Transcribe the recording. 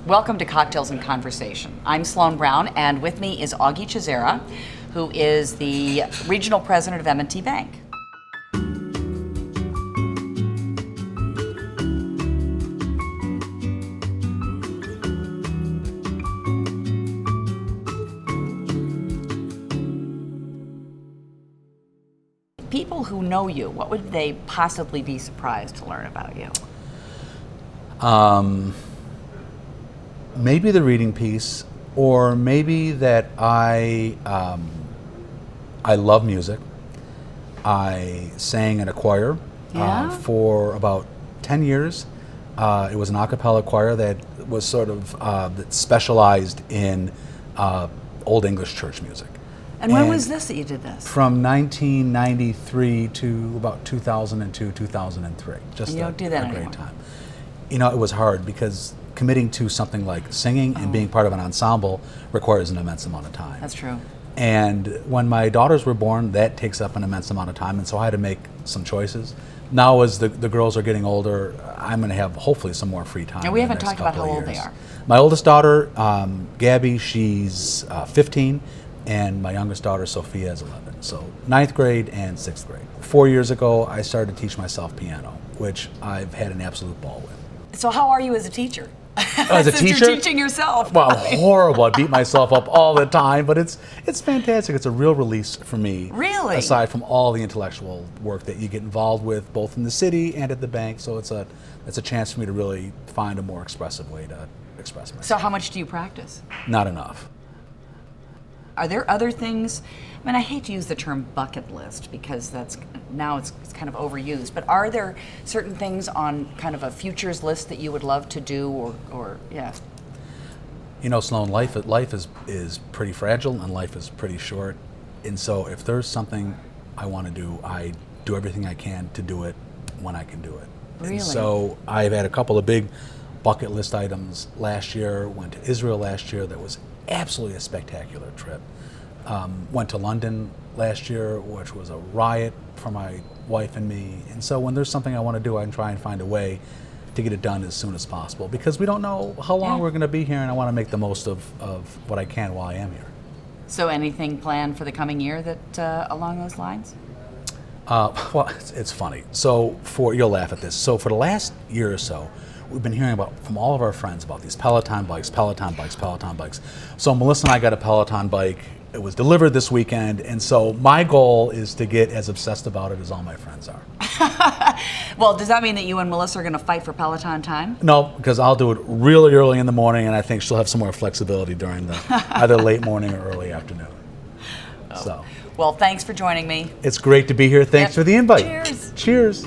Welcome to Cocktails and Conversation. I'm Sloan Brown, and with me is Augie Chiasera, who is the Regional President of M&T Bank. People who know you, what would they possibly be surprised to learn about you? Maybe the reading piece, or maybe that I love music. I sang in a choir for about 10 years. It was an a cappella choir that was sort of that specialized in Old English church music. And when was this that you did this? From 1993 to about 2002, 2003. Just and you don't do that a anymore. great time. You know, it was hard because committing to something like singing and being part of an ensemble requires an immense amount of time. That's true. And when my daughters were born, that takes up an immense amount of time, and so I had to make some choices. Now, as the girls are getting older, I'm going to have hopefully some more free time. And we haven't talked about how old they are. My oldest daughter, Gabby, she's 15, and my youngest daughter, Sophia, is 11. So 9th grade and 6th grade. 4 years ago, I started to teach myself piano, which I've had an absolute ball with. So how are you as a teacher? As a Since teacher? You're teaching yourself. Well, horrible. I beat myself up all the time, but it's fantastic. It's a real release for me. Really? Aside from all the intellectual work that you get involved with, both in the city and at the bank, so it's a chance for me to really find a more expressive way to express myself. So how much do you practice? Not enough. Are there other things? I mean, I hate to use the term bucket list because now it's kind of overused, but are there certain things on kind of a futures list that you would love to do or yeah? You know, Sloan, life is pretty fragile and life is pretty short. And so if there's something I want to do, I do everything I can to do it when I can do it. Really? And so I've had a couple of big bucket list items last year. Went to Israel last year. That was absolutely a spectacular trip. Went to London last year, which was a riot for my wife and me. And so when there's something I want to do, I try and find a way to get it done as soon as possible because we don't know how long we're going to be here, and I want to make the most of what I can while I am here. So anything planned for the coming year that along those lines? Well, it's funny. So you'll laugh at this. So for the last year or so, we've been hearing from all of our friends about these Peloton bikes. So Melissa and I got a Peloton bike. It was delivered this weekend, and so my goal is to get as obsessed about it as all my friends are. Well, does that mean that you and Melissa are going to fight for Peloton time? No, because I'll do it really early in the morning, and I think she'll have some more flexibility during the either late morning or early afternoon. Oh. So, well, thanks for joining me. It's great to be here. Thanks for the invite. Cheers. Cheers.